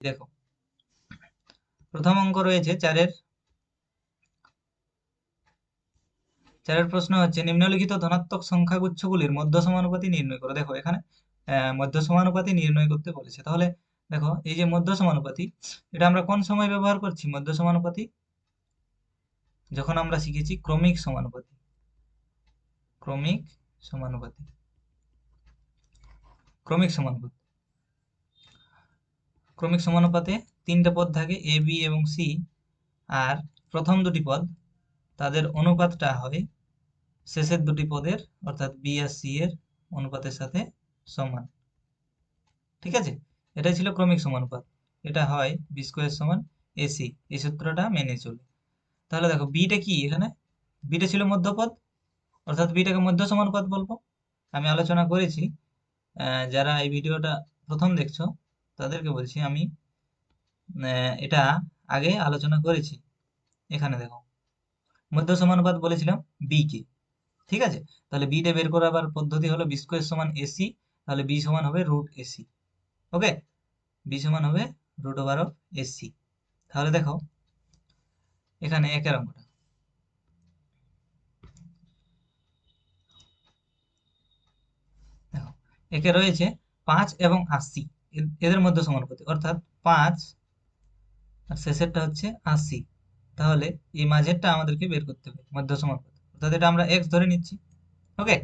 দেখো প্রথম অঙ্ক রয়েছে চারের প্রশ্ন হচ্ছে নিম্নলিখিত ধনাত্মক সংখ্যাগুচ্ছগুলির মধ্য সমানুপাতি নির্ণয় করো। দেখো এখানে মধ্য সমানুপাতি নির্ণয় করতে বলেছে। তাহলে দেখো এই যে মধ্য সমানুপাতি, এটা আমরা কোন সময় ব্যবহার করছি? মধ্য সমানুপাতি যখন আমরা শিখেছি ক্রমিক সমানুপাতি। ক্রমিক সমানুপাতি ক্রমিক সমানুপাতি ক্রমিক সমানুপাতে তিনটে পদ থাকে, এ বি এবং সি। আর প্রথম দুটি পদ তাদের অনুপাতটা হয় শেষের দুটি পদের অর্থাৎ বি আর সি এর অনুপাতের সাথে সমান। ঠিক আছে, এটাই ছিল ক্রমিক সমানুপাত। এটা হয় বি স্কোয়ার সমান এসি, এই সূত্রটা মেনে চলে। তাহলে দেখো বিটা কি, এখানে বিটা ছিল মধ্যপদ, অর্থাৎ বিটাকে মধ্য সমানুপাত বলবো। আমি আলোচনা করেছি, যারা এই ভিডিওটা প্রথম দেখছো তাদেরকে বলছি আমি, এটা আগে আলোচনা করেছি। এখানে দেখো মধ্য সমানুপাত বলেছিলাম বি কে। ঠিক আছে, তাহলে বিটা বের করার পদ্ধতি হলো বি স্কোয়ার সমান এসি। তাহলে বি সমান হবে রুট এসি। ওকে, বি সমান হবে রুট ওভার অফ এসি। তাহলে দেখো এখানে একের অঙ্কটা, দেখো একে রয়েছে 5 এবং 80, এদের মধ্যে সমানুপাতি, অর্থাৎ 5 আর শেষেরটা হচ্ছে 80। তাহলে এই মাঝেরটা আমাদেরকে বের করতে হবে মধ্য সমানুপাতি, অর্থাৎ এটা আমরা এক্স ধরে নিচ্ছি। ওকে,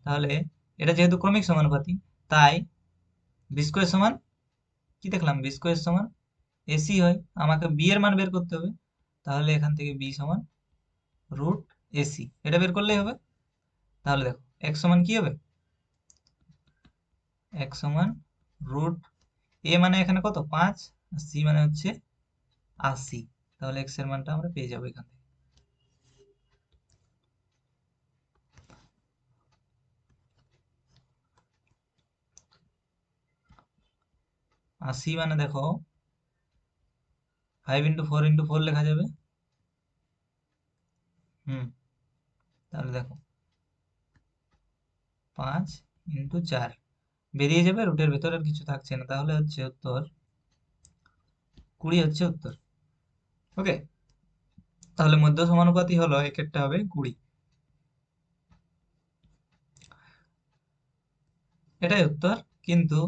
তাহলে এটা যেহেতু ক্রমিক সমানুপাতি, তাই বি স্কোয়ার সমান কি দেখলাম, বি স্কোয়ার সমান এসি হয়। আমাকে বি এর মান বের করতে হবে, তাহলে এখান থেকে বি সমান রুট এসি, এটা বের করলেই হবে। তাহলে দেখো এক্স সমান কি হবে, এক্স সমান রুট এ মানে এখানে কত 5, আর সি মানে হচ্ছে 80। তাহলে এক্স এর মানটা আমরা পেয়ে যাবো এখান থেকে। আশি মানে দেখো 5 × 4 × 4 লেখা যাবে। তাহলে দেখো 5 × 4 বেরিয়ে যাবে, রুটের ভেতরে আর কিছু থাকছে না। তাহলে হচ্ছে উত্তর 20 হচ্ছে উত্তর। ওকে, তাহলে মধ্য সমানুপাতি হলো এক একটা হবে 20। এটাই উত্তর। কিন্তু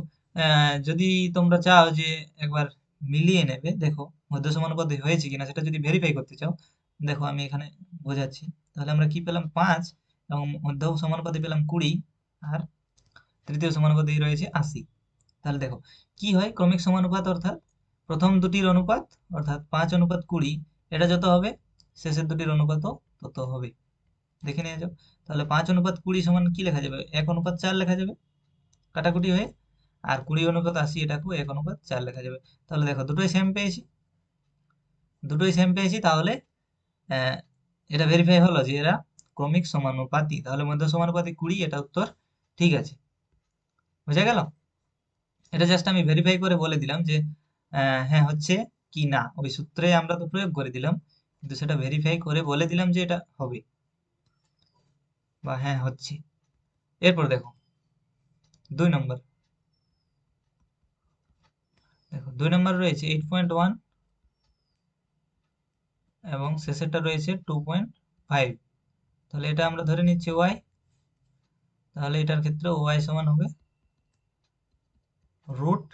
যদি তোমরা চাও যে একবার মিলিয়ে নেবে, দেখো মধ্য সমানুপাতি হয়েছে কিনা সেটা যদি ভেরিফাই করতে চাও, দেখো আমি এখানে বোঝাচ্ছি। তাহলে আমরা কি পেলাম 5, এবং মধ্য সমানুপাতি পেলাম 20, আর তৃতীয় সমানুপাতি রয়েছে 80। তাহলে দেখো কি হয়, ক্রমিক সমানুপাত অর্থাৎ প্রথম দুটির অনুপাত অর্থাৎ 5:20, এটা যত হবে শেষের দুটির অনুপাতও তত হবে। দেখে নিয়ে যাও। তাহলে 5:20 সমান কি লেখা যাবে, 1:4 লেখা যাবে কাটাকুটি হয়ে। আর 20:80 এটাকেও 1:4 লেখা যাবে। তাহলে দেখো দুটোই সেম পেয়েছি, তাহলে আহ, এটা ভেরিফাই হলো যে এরা ক্রমিক সমানুপাতি। তাহলে মধ্য সমানুপাতি 20, এটা উত্তর ঠিক আছে। বুঝা গেল? এটা জাস্ট আমি ভেরিফাই করে বলে দিলাম যে হ্যাঁ হচ্ছে কি না। ওই সূত্রে আমরা তো প্রয়োগ করে দিলাম, কিন্তু সেটা ভেরিফাই করে বলে দিলাম যে এটা হবে বা হ্যাঁ হচ্ছে। এরপর দেখো 2 নম্বর, দেখো 2 নম্বর রয়েছে 8.1 এবং শেষেরটা রয়েছে 2.5। তাহলে এটা আমরা ধরে নিচ্ছি ওয়াই। তাহলে এটার ক্ষেত্রে ওয়াই সমান হবে রুট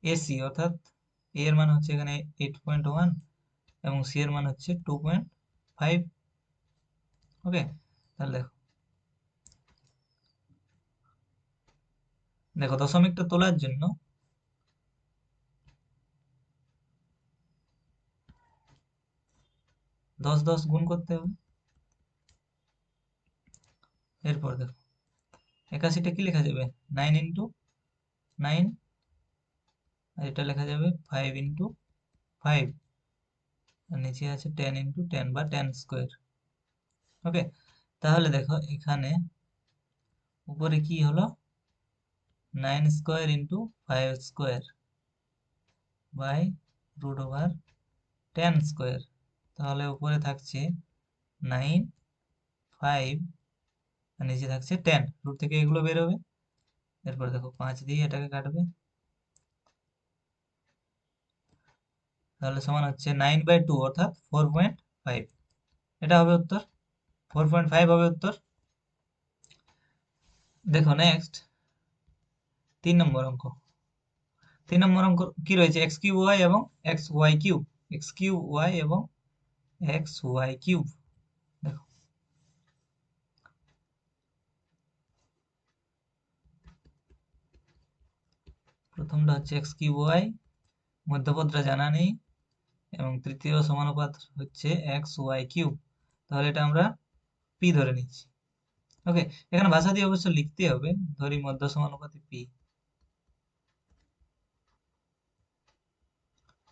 এসি, অর্থাৎ এ এর মান হচ্ছে এখানে 8.1 এবং সি এর মান হচ্ছে 2.5। ওকে, তাহলে দেখো দেখো দশমিকটা তোলার জন্য 10 গুণ করতে হবে। এরপর দেখো 81টা কি লেখা যাবে, 9 × 9, আর এটা লেখা যাবে 5 × 5, আর নিচে আছে 10 × 10 বা 10²। ওকে, তাহলে দেখো এখানে উপরে কি হলো, 9² × 5² বাই √10²। তাহলে উপরে থাকছে 9, 5, আর নিচে থাকছে 10, রুট থেকে এগুলো বেরোবে। এরপর দেখো 5 দিয়ে এটাকে কাটবে, তাহলে সমান হচ্ছে 9/2 অর্থাৎ 4.5। এটা হবে উত্তর, 4.5 হবে উত্তর। দেখো নেক্সট 3 নম্বর অঙ্ক। 3 নম্বর অঙ্ক কি রয়েছে? এক্স কিউব ওয়াই এবং x y cube, x cube y এবং এক্স ওয়াই কিউব। দেখো প্রথমটা হচ্ছে এক্স কিউব ওয়াই, মধ্যপদটা জানা নেই, এবং তৃতীয় সমানুপাত হচ্ছে এক্স ওয়াই কিউব। তাহলে এটা আমরা পি ধরে নিচ্ছি। ওকে, এখানে ভাষা দিয়ে অবশ্য লিখতে হবে, ধরি মধ্য সমানুপাতে পি।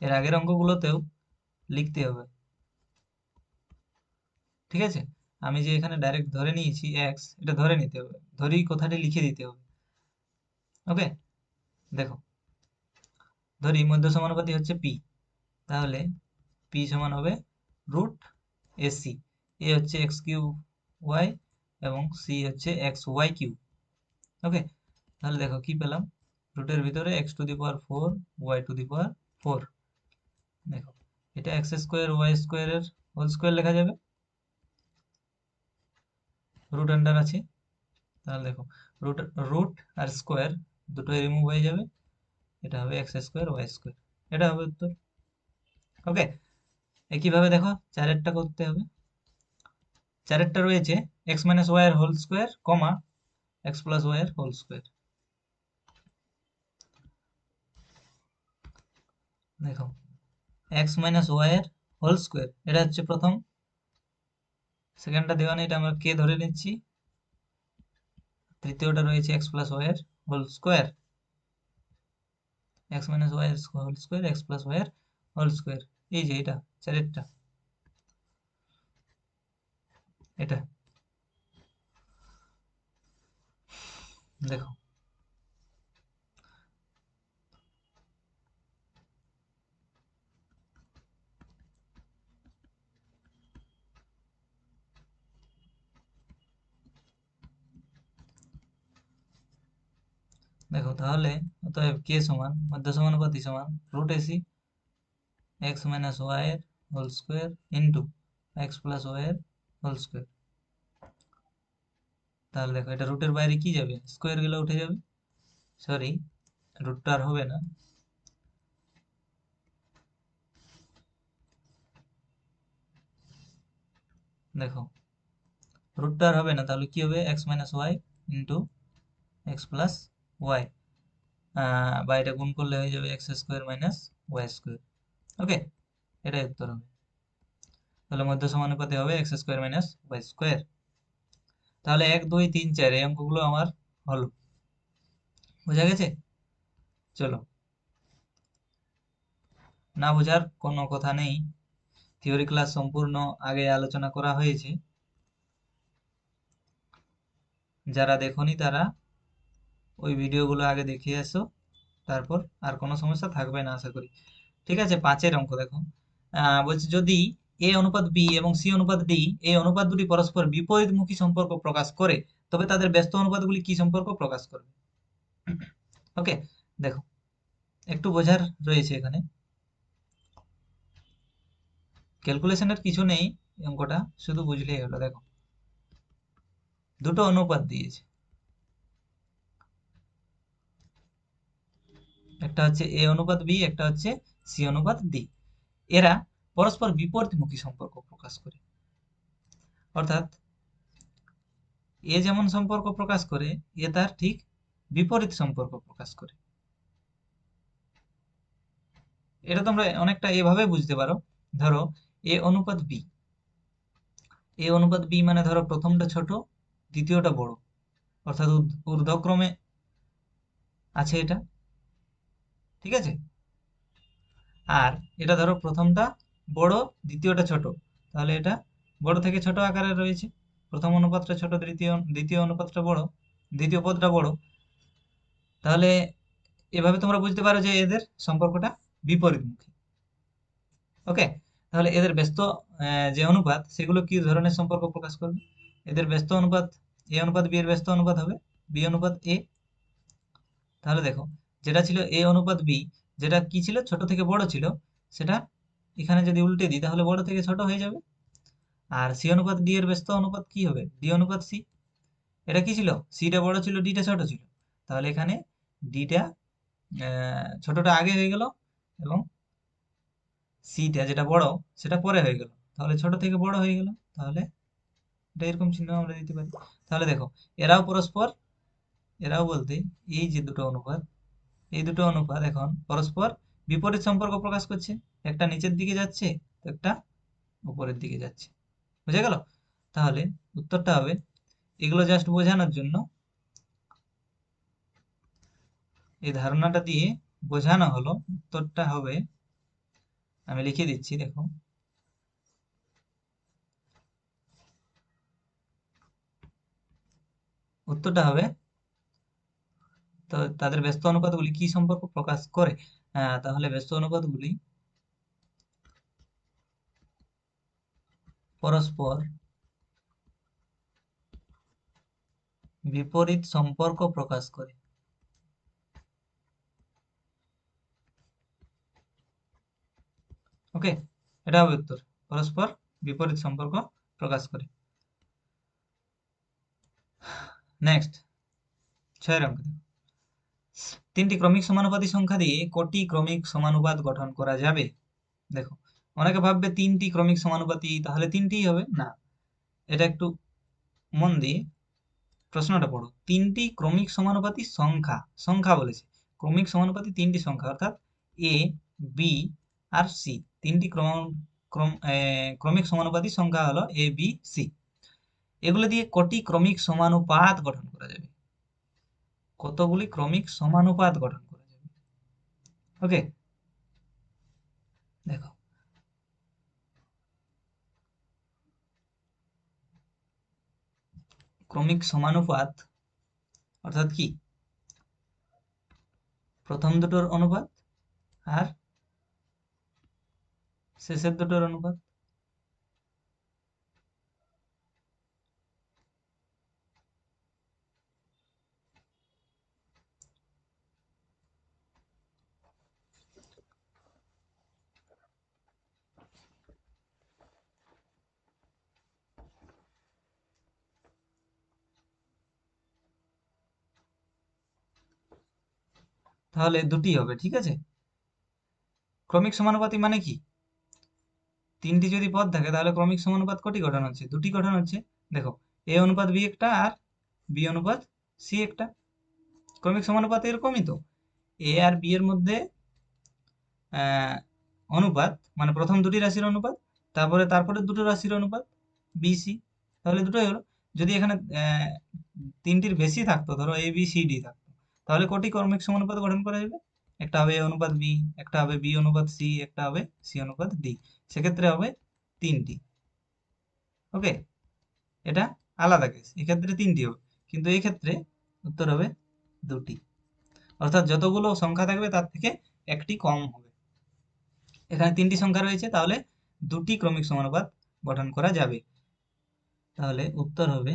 এর আগের অঙ্কগুলোতেও লিখতে হবে, ঠিক আছে? আমি যে এখানে ডাইরেক্ট ধরে নিয়েছি এক্স, এটা ধরে নিতে হবে, ধরেই কথাটি লিখে দিতে হবে। ওকে, দেখো ধরি মধ্য সমানুপাতি হচ্ছে পি, তাহলে পি সমান হবে রুট এসি। এ হচ্ছে এক্স কিউব ওয়াই এবং সি হচ্ছে এক্স ওয়াই কিউব। ওকে, তাহলে দেখো কি পেলাম, রুটের ভিতরে x to the power 4 y to the power 4। দেখো এটা এক্স স্কোয়ার ওয়াই স্কোয়ারের হোল স্কোয়ার লেখা যাবে, রুট আন্ডার আছে। তাহলে দেখো রুট রুট আর স্কোয়ার দুটোই রিমুভ হয়ে যাবে, এটা হবে এক্স স্কোয়ার ওয়াই স্কোয়ার। এটা হবে উত্তর। ওকে, একইভাবে দেখো চারেরটা করতে হবে। চারেরটা রয়েছে এক্স মাইনাস ওয়াই এর whole square comma x plus y এর হোল স্কোয়ার। দেখো এক্স মাইনাস ওয়াই এর হোল স্কোয়ার, এটা হচ্ছে প্রথম। সেকেন্ডটা দেওয়া নেই, এটা আমরা কে ধরে নিচ্ছি। তৃতীয়টা রয়েছে এক্স প্লাস ওয়াই এর whole square, x minus y এর whole square x plus y এর হোল স্কোয়ার। এই যে এটা চারেরটা, এটা দেখো দেখো তাহলে অতএব কে সমান মধ্য সমানুপাতি সমান root ac x minus y এর whole square into x plus y এর হোল স্কোয়ার। তাহলে দেখো এটা রুটের বাইরে কি যাবে, স্কোয়ার গুলো উঠে যাবে, সরি রুটটা আর হবে না। দেখো রুটটা আর হবে না, তাহলে কি হবে x minus y into x plus y, বা এটা গুণ করলে হয়ে যাবে x square minus y square. Okay, এটাই উত্তর হবে। তাহলে মধ্য সমানুপাতে হবে x square minus y square. তাহলে 1 2 3 4 এই অঙ্কগুলো আমার হলো, বোঝা গেছে? চলো, না বোঝার কোনো কথা নেই, থিওরি ক্লাস সম্পূর্ণ আগে আলোচনা করা হয়েছে। যারা দেখোনি তারা ওই ভিডিওগুলো আগে দেখে এসো, তারপর আর কোনো সমস্যা থাকবে না আশা করি। ঠিক আছে, 5 অঙ্ক দেখো। বলছে যদি এ অনুপাত বি এবং সি অনুপাত ডি এই অনুপাত দুটি পরস্পর বিপরীতমুখী সম্পর্ক প্রকাশ করে, তবে তাদের ব্যস্ত অনুপাতগুলি কি সম্পর্ক প্রকাশ করবে? ওকে, দেখো একটু বোঝার রয়েছে এখানে, ক্যালকুলেশনের কিছু নেই, অঙ্কটা শুধু বুঝলেই হলো। দেখো দুটো অনুপাত দিয়েছে, একটা হচ্ছে এ অনুপাত বি, একটা হচ্ছে সি অনুপাত ডি। এরা পরস্পর বিপরীতমুখী সম্পর্ক প্রকাশ করে, অর্থাৎ এ যেমন সম্পর্ক প্রকাশ করে এ তার ঠিক বিপরীত সম্পর্ক প্রকাশ করে। এটা তোমরা অনেকটা এভাবে বুঝতে পারো, ধরো এ অনুপাত বি, এ অনুপাত বি মানে ধরো প্রথমটা ছোট দ্বিতীয়টা বড়, অর্থাৎ ঊর্ধ্বক্রমে আছে এটা, ঠিক আছে? আর এটা ধরো প্রথমটা বড় দ্বিতীয়টা ছোট, তাহলে এটা বড় থেকে ছোট আকারে রয়েছে, প্রথম অনুপাতটা ছোট, দ্বিতীয় দ্বিতীয় অনুপাতটা বড়, দ্বিতীয় পদটা বড়। তাহলে এভাবে তোমরা বুঝতে পারো যে এদের সম্পর্কটা বিপরীতমুখী। ওকে, তাহলে এদের ব্যস্ত যে অনুপাত সেগুলো কি ধরনের সম্পর্ক প্রকাশ করবে? এদের ব্যস্ত অনুপাত এ অনুপাত বি এর ব্যস্ত অনুপাত হবে বি অনুপাত এ। তাহলে দেখো যেটা ছিল এ অনুপাত বি, যেটা কি ছিল ছোট থেকে বড় ছিল, সেটা এখানে যদি উল্টে দিই তাহলে বড় থেকে ছোট হয়ে যাবে। আর সি অনুপাত ডি এর ব্যস্ত অনুপাত কি হবে? ডি অনুপাত সি। এটা কি ছিল? সিটা বড় ছিল, ডিটা ছোট ছিল। তাহলে এখানে ডিটা ছোটটা আগে হয়ে গেল এবং সিটা যেটা বড় সেটা পরে হয়ে গেল। তাহলে ছোট থেকে বড় হয়ে গেল। তাহলে এটা এরকম চিহ্ন আমরা দিতে পারি। তাহলে দেখো, এরাও পরস্পর, এরাও বলতে এই যে দুটো অনুপাত, এই দুটো অনুপাত এখন পরস্পর বিপরীত সম্পর্ক প্রকাশ করছে। একটা নিচের দিকে যাচ্ছে, তো একটা উপরের দিকে যাচ্ছে। বুঝে গেল? তাহলে উত্তরটা হবে, এগুলো জাস্ট বোঝানোর জন্য, এই ধারণাটা দিয়ে বোঝানো হলো। উত্তরটা হবে, আমি লিখে দিচ্ছি, দেখো, উত্তরটা হবে, তো তাদের ব্যস্ত অনুপাতগুলি কি সম্পর্ক প্রকাশ করে? তাহলে ব্যস্ত অনুপাতগুলি পরস্পর বিপরীত সম্পর্ক প্রকাশ করে। ওকে, এটা হবে উত্তর, পরস্পর বিপরীত সম্পর্ক প্রকাশ করে। নেক্সট 6 অঙ্ক দেখো, তিনটি ক্রমিক সমানুপাতি সংখ্যা দিয়ে কটি ক্রমিক সমানুপাত গঠন করা যাবে? দেখো, অনেকে ভাববে তিনটি ক্রমিক সমানুপাতি, তাহলে তিনটিই হবে না। এটা একটু মন দিয়ে প্রশ্নটা পড়ো। তিনটি ক্রমিক সমানুপাতি সংখ্যা, সংখ্যা বলেছে, ক্রমিক সমানুপাতি তিনটি সংখ্যা, অর্থাৎ এ, বি আর সি, তিনটি ক্রমিক সমানুপাতি সংখ্যা হলো এ, বি, সি। এগুলো দিয়ে কটি ক্রমিক সমানুপাত গঠন করা যাবে? কতগুলি ক্রমিক সমানুপাত গঠন করা যাবে? ওকে, দেখো, ক্রমিক সমানুপাত অর্থাৎ কি? প্রথম দুটোর অনুপাত আর শেষের দুটোর অনুপাত। তাহলে দুটি হবে, ঠিক আছে। ক্রমিক সমানুপাতি মানে কি? তিনটি যদি পদ থাকে তাহলে ক্রমিক সমানুপাত কটি গঠন হচ্ছে? দুটি গঠন হচ্ছে। দেখো, এ অনুপাত বি একটা আর বি অনুপাত সি একটা। ক্রমিক সমানুপাত এরকমই তো, এ আর বি এর মধ্যে অনুপাত, মানে প্রথম দুটি রাশির অনুপাত, তারপরে তারপরে দুটো রাশির অনুপাত, বি সি। তাহলে দুটোই হলো। যদি এখানে তিনটির বেশি থাকতো, ধরো এ বি সি ডি থাকতো, তাহলে কটি ক্রমিক সমানুপাত গঠন করা যাবে? একটা হবে এ অনুপাত বি, একটা হবে বি অনুপাত সি, একটা হবে সি অনুপাত ডি। সেক্ষেত্রে হবে তিনটি। ওকে, এটা আলাদা কেস, এক্ষেত্রে তিনটি হবে, কিন্তু এই ক্ষেত্রে উত্তর হবে দুটি। অর্থাৎ যতগুলো সংখ্যা থাকবে তার থেকে একটি কম হবে। এখানে তিনটি সংখ্যা রয়েছে, তাহলে দুটি ক্রমিক সমানুপাত গঠন করা যাবে। তাহলে উত্তর হবে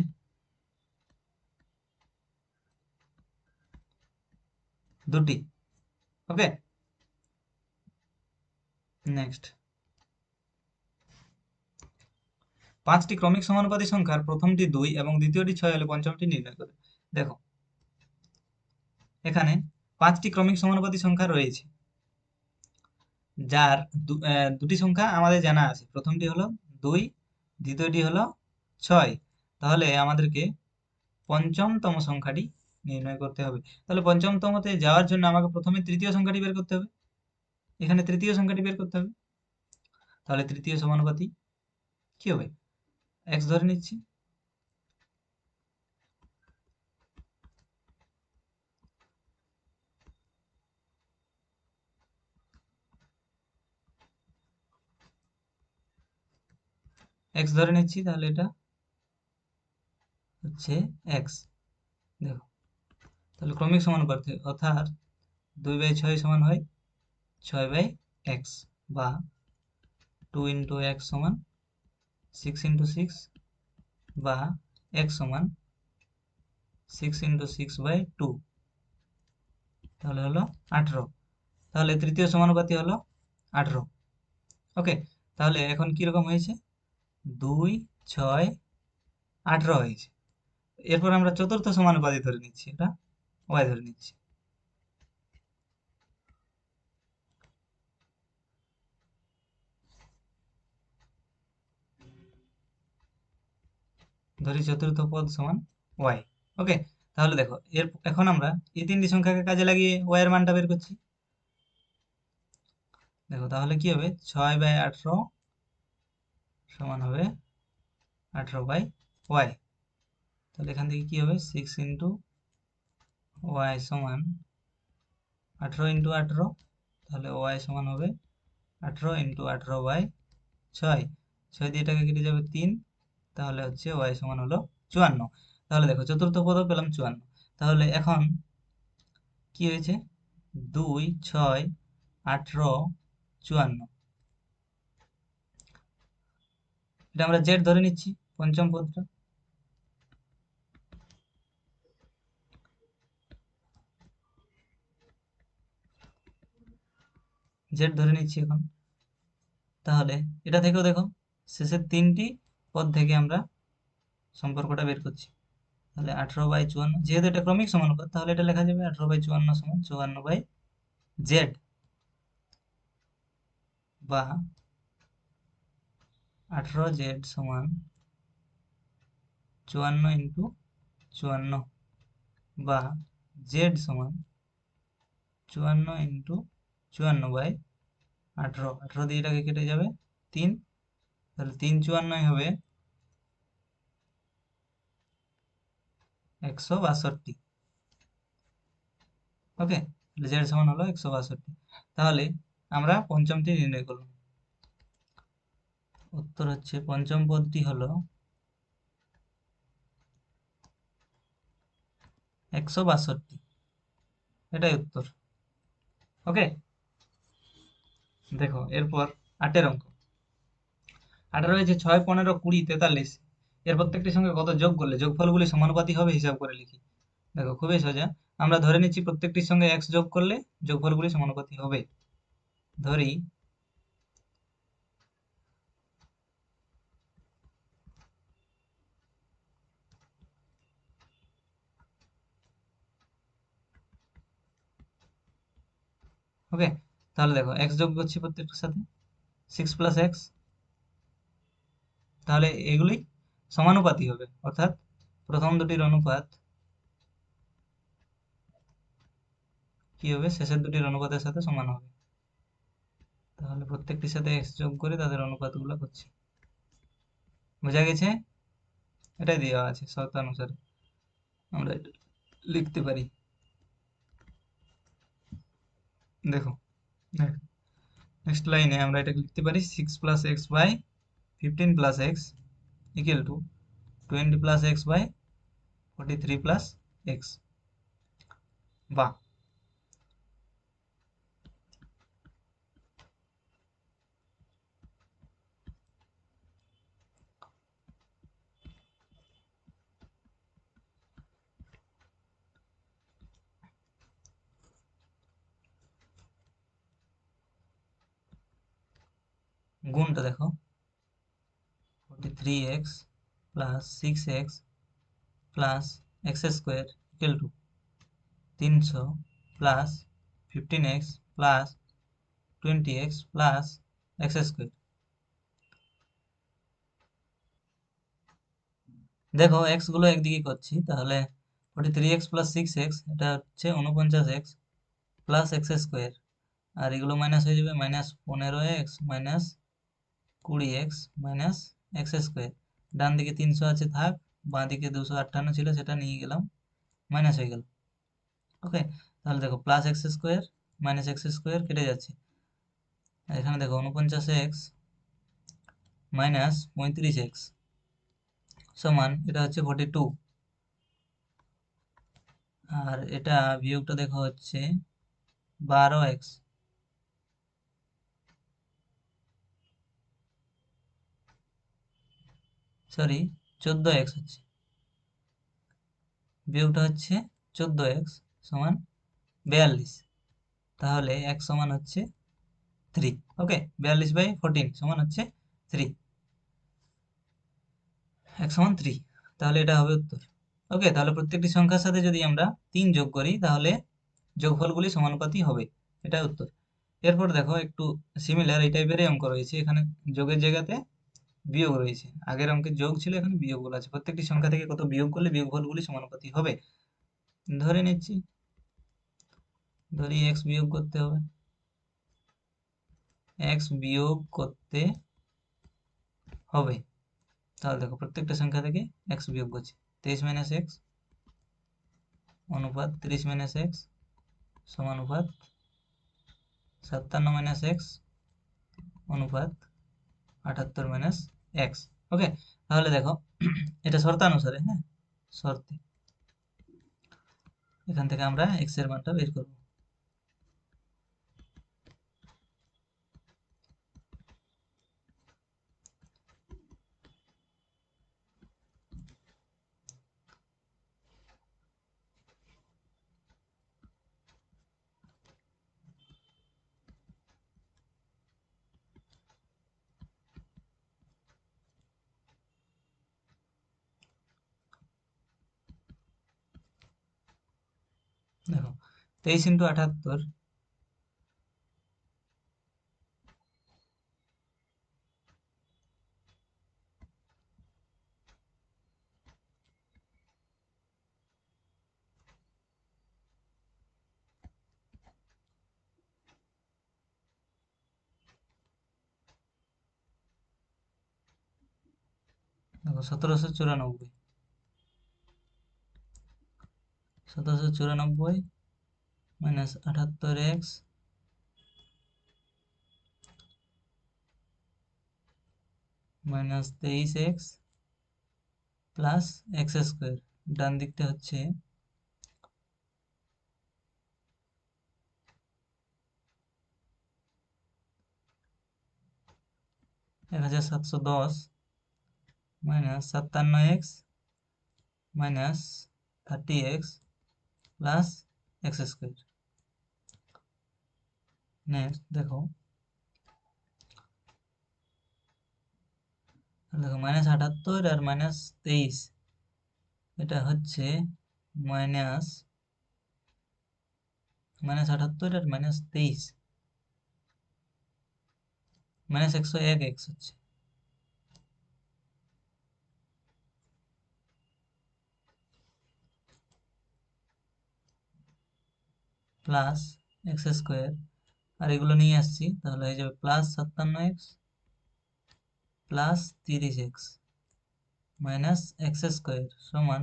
দুটি। ওকে, নেক্সট, পাঁচটি ক্রমিক সমানুপাতি সংখ্যার প্রথমটি 2 এবং দ্বিতীয়টি 6 হলে পঞ্চমটি নির্ণয় করে। দেখো, এখানে পাঁচটি ক্রমিক সমানুপাতি সংখ্যা রয়েছে, যার দুটি সংখ্যা আমাদের জানা আছে, প্রথমটি হলো 2, দ্বিতীয়টি হলো 6। তাহলে আমাদেরকে পঞ্চমতম সংখ্যাটি নির্ণয় করতে হবে। তাহলে পঞ্চমতমতে যাওয়ার জন্য আমাকে প্রথমে তৃতীয় সংখ্যাটি বের করতে হবে। এখানে তৃতীয় সংখ্যাটি বের করতে হবে। তাহলে তৃতীয় সমানুপাতি কি হবে? এক্স ধরে নিচ্ছি। এক্স ধরে নিচ্ছি, তাহলে এটা হচ্ছে এক্স। দেখো, তাহলে ক্রমিক সমানুপাত, অর্থাৎ 2/6 সমান হয় 6/x, বা 2 ইন্টু এক্স সমান 6 ইন্টু 6, বা x সমান 6 ইন্টু 6/2, তাহলে হলো 18। তাহলে তৃতীয় সমানুপাতি হলো 18। ওকে, তাহলে এখন কিরকম হয়েছে? 2, 6, 18 হয়েছে। এরপর আমরা চতুর্থ সমানুপাতি ধরে নিচ্ছি, এটা ওয়াই ধরে নিচ্ছি। ধরি চতুর্থ পদ সমান ওয়াই। ওকে, তাহলে দেখো এখন আমরা এই তিনটি সংখ্যাকে কাজে লাগিয়ে ওয়াই এর মানটা বের করছি। দেখো তাহলে কি হবে, 6/18 সমান হবে 18/ওয়াই। তাহলে এখান থেকে কি হবে, 6 × ওয়াই সমান 18 × 18। তাহলে ওয়াই সমান হবে 18 × 18/6। 6 দিয়ে এটাকে কেটে যাবে 3। তাহলে হচ্ছে ওয়াই সমান হলো 54। তাহলে দেখো চতুর্থ পদও পেলাম 54। তাহলে এখন কি হয়েছে, 2, 6, 18, 54। এটা আমরা জেড ধরে নিচ্ছি, পঞ্চম পদটা। জেড ধরে নিচ্ছি এখন। তাহলে এটা থেকেও দেখো শেষের তিনটি পদ থেকে আমরা সম্পর্কটা বের করছি। তাহলে 18/54, যেহেতু এটা ক্রমিক সমানুপাত তাহলে এটা লেখা যাবে 18/54 সমান 54/জেড, বা 18Z সমান 54 × 54, বা জেড সমান 54 × 54/18। 18 দিয়ে এটাকে কেটে যাবে 3। তাহলে 3 54 হবে 162। ওকে, জেড সমান হলো 162। তাহলে আমরা পঞ্চমটি নির্ণয় করলাম। উত্তর হচ্ছে পঞ্চম পদটি হলো 162। এটাই উত্তর। ওকে, দেখো এরপর 8 অঙ্ক। 8 রয়েছে 6, 15, 20, 43। এর প্রত্যেকটির সঙ্গে কত যোগ করলে যোগফলগুলি সমানুপাতি হবে হিসাব করে লিখি। দেখো খুবই সোজা, আমরা ধরে নিচ্ছি প্রত্যেকটির সঙ্গে x যোগ করলে যোগফলগুলি সমানুপাতি হবে। ধরি ওকে, তাহলে দেখো x যোগ করছি প্রত্যেকটার সাথে, 6 + x। তাহলে এগুলি সমানুপাতি হবে, অর্থাৎ প্রথম দুটির অনুপাত কি হবে, শেষের দুটির অনুপাতের সাথে সমান হবে। তাহলে প্রত্যেকটির সাথে x যোগ করে তাদের অনুপাতগুলো করছি। বোঝা গেছে? এটাই দেওয়া আছে শর্তানুসারে, আমরা এটা লিখতে পারি। দেখো নেক্সট লাইনে আমরা এটা লিখতে পারি, 6 + x/15 + x equal to 20 + x/43 + x। বা গুণটা দেখো, 43x + 6x + x² equal to 300 + 15x + 20x + x²। দেখো এক্স গুলো একদিকে করছি, তাহলে 43x + 6x এটা হচ্ছে 49x + x²। আর এগুলো মাইনাস হয়ে যাবে, -15x -20x -x²। ডান দিকে 300 আছে থাক, বাঁ দিকে 258 ছিল সেটা নিয়ে গেলাম, মাইনাস হয়ে গেল। ওকে, তাহলে দেখো +x² -x² কেটে যাচ্ছে। আর এখানে দেখো 49x -35x সমান, এটা হচ্ছে 42। আর এটা বিয়োগটা দেখো হচ্ছে 12x, সরি 14x হচ্ছে, বিয়োগটা হচ্ছে 14x সমান 42। তাহলে x সমান হচ্ছে 3। ওকে, 42/14 সমান হচ্ছে 3, x সমান 3। তাহলে এটা হবে উত্তর। ওকে, তাহলে প্রত্যেকটি সংখ্যার সাথে যদি আমরা 3 যোগ করি তাহলে যোগফলগুলি সমানুপাতি হবে, এটা উত্তর। এরপর দেখো একটু সিমিলার এই টাইপেরই অঙ্ক রয়েছে, এখানে যোগের জায়গাতে বিয়োগ রয়েছে। আগের অঙ্কে যোগ ছিল, এখানে বিয়োগ বলা আছে। প্রত্যেকটি সংখ্যা থেকে কত বিয়োগ করলে বিয়োগফলগুলি সমানুপাতি হবে। ধরে নিচ্ছি, ধরি x বিয়োগ করতে হবে, x বিয়োগ করতে হবে। তাহলে দেখো প্রত্যেকটা সংখ্যা থেকে x বিয়োগ করছি। 23 - x অনুপাত 30 - x সমানুপাত 57 - x অনুপাত 78 - x। ওকে, তাহলে দেখো এটা শর্তানুসারে, হ্যাঁ শর্তে, এখান থেকে আমরা x এর মানটা বের করব। দেখো 23 × 78, দেখো 1794, 1794 - 78x - 23x plus x square. ডান দিকটা হচ্ছে 1710 - 57x - 30x plus x square. Next দেখো, দেখো -78 আর -23, এটা হচ্ছে মাইনাস 78 আর -23, -101x হচ্ছে প্লাস এক্স স্কোয়ার। আর এগুলো নিয়ে আসছি, তাহলে হয়ে যাবে +57x plus 30x minus x square সমান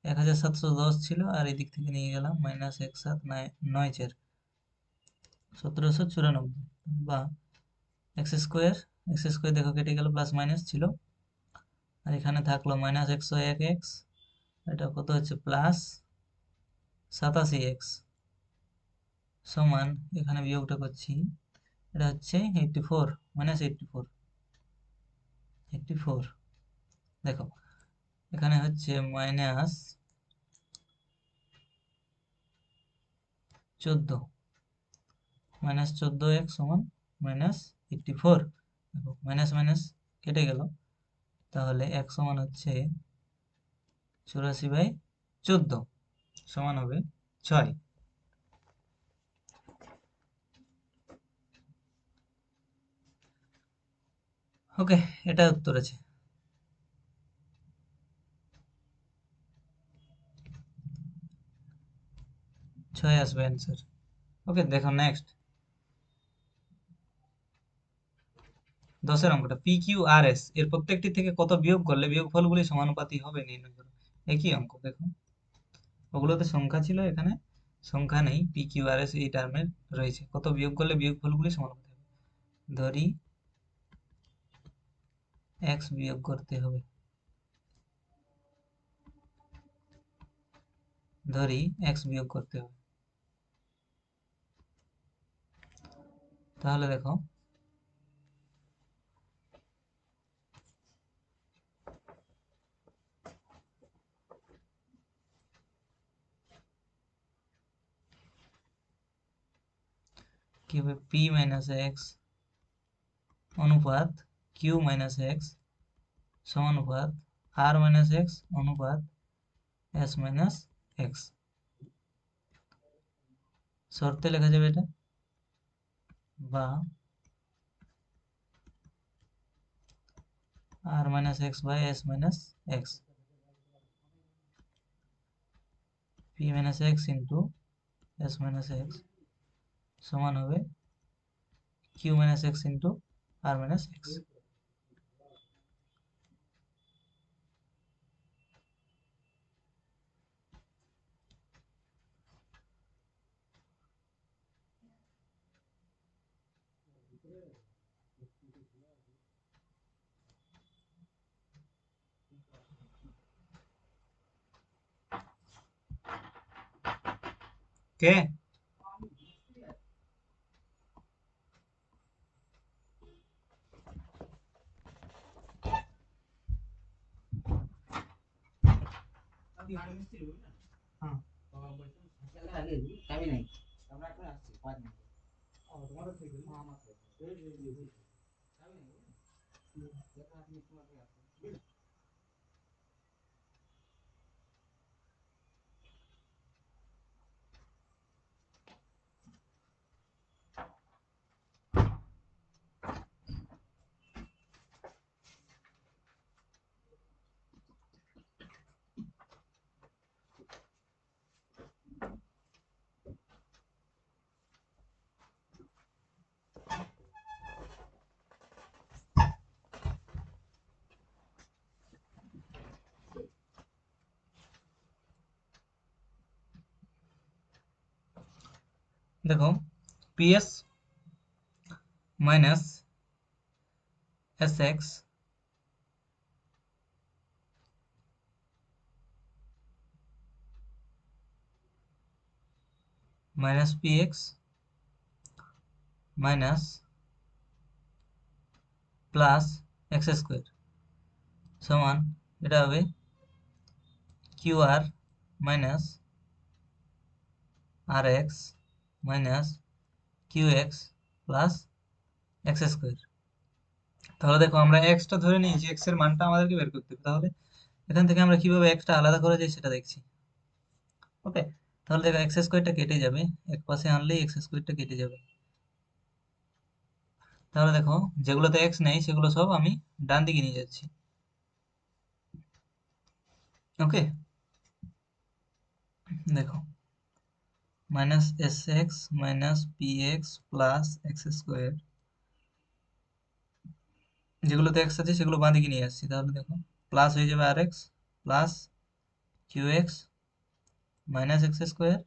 1710 ছিল, আর এই দিক থেকে নিয়ে গেলাম -1 7 9 4 1794, বা এক্স স্কোয়ার, এক্স স্কোয়ার দেখো কেটে গেল, প্লাস মাইনাস ছিল, আর এখানে থাকলো -101x, এটা কত হচ্ছে +87x সমান, এখানে বিয়োগটা করছি, এটা হচ্ছে 84, -84, 84। দেখো এখানে হচ্ছে -14, -14x সমান -84। দেখো মাইনাস মাইনাস কেটে গেল, তাহলে x সমান হচ্ছে 84/14 সমান হবে 6। ওকে, এটা উত্তর আছে। 6 আসবে অ্যান্সার। ওকে, দেখো নেক্সট 10-এর অঙ্কটা, পি কিউ আর এস এর প্রত্যেকটি থেকে কত বিয়োগ করলে বিয়োগফলগুলি সমানুপাতি হবে নির্ণয় করো। একই অঙ্ক, দেখো ওগুলোতে সংখ্যা ছিল, এখানে সংখ্যা নেই, পি কিউ আর এস এই টার্মের রয়েছে, কত বিয়োগ করলে বিয়োগফলগুলি সমানুপাতি হবে। ধরি এক্স বিয়োগ করতে হবে, ধরি এক্স বিয়োগ করতে হবে। তাহলে দেখো কি হবে পি মাইনাস এক্স অনুপাত কিউ মাইনাস এক্স সমানুপাত আর মাইনাস এক্স অনুপাত এস মাইনাস এক্স। শর্তে লেখা যাবে এটা, বা r minus x by s minus x, p minus x into s minus x সমান হবে q minus x into r minus x. কে দেখো ps minus s x minus p x minus plus x square সমান এটা হবে q r minus r x minus Q x plus x square. তাহলে দেখো আমরা এক্সটা ধরে নিয়েছি, এক্স এর মানটা আমাদেরকে বের করতে হবে। তাহলে এখান থেকে আমরা কিভাবে এক্সটা আলাদা করা যায় সেটা দেখছি। ওকে, তাহলে দেখো এক্স স্কোয়ারটা কেটে যাবে, এক পাশে আনলেই এক্স স্কোয়ারটা কেটে যাবে। তাহলে দেখো যেগুলোতে এক্স নেই সেগুলো সব আমি ডান দিকে নিয়ে যাচ্ছি। ওকে, দেখো minus s x minus p x plus x square, যেগুলোতে এক্স আছে সেগুলো বাঁ দিকে নিয়ে আসছি। তাহলে দেখো প্লাস হয়ে যাবে r x plus q x minus x square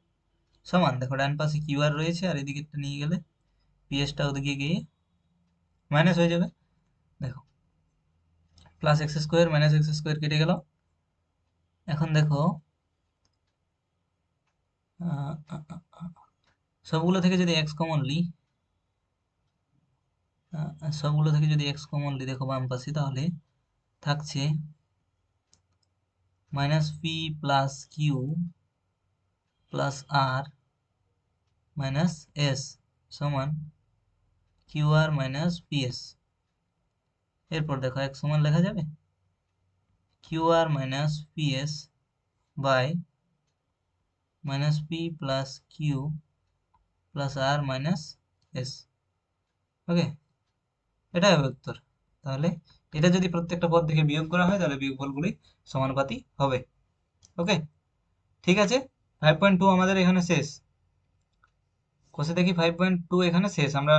সমান, দেখো ডান পাশে কিউ আর রয়েছে আর এদিকে নিয়ে গেলে পিএসটা ওদিকে গিয়ে মাইনাস হয়ে যাবে। দেখো plus x square minus x square কেটে গেল। এখন দেখো সবগুলো থেকে যদি এক্স কমন নিই, সবগুলো থেকে যদি এক্স কমন নিই দেখো বাম পাশে, তাহলে থাকছে minus p plus q plus r minus s সমান কিউ আর মাইনাস পিএস। এরপর দেখো এক সমান লেখা যাবে q r minus ps by minus p plus q plus r minus s. Okay, এটাই হবে উত্তর। তাহলে এটা যদি প্রত্যেকটা পদ থেকে বিয়োগ করা হয় তাহলে বিয়োগফলগুলি সমানুপাতি হবে। ওকে, ঠিক আছে, 5.2 আমাদের এখানে শেষ। কষে দেখি 5.2 এখানে শেষ। আমরা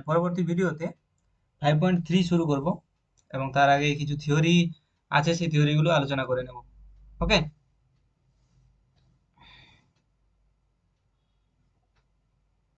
পরবর্তী ভিডিওতে 5.3 শুরু করব এবং তার আগে কিছু থিওরি আছে, সেই থিওরিগুলো আলোচনা করে নেব। ওকে।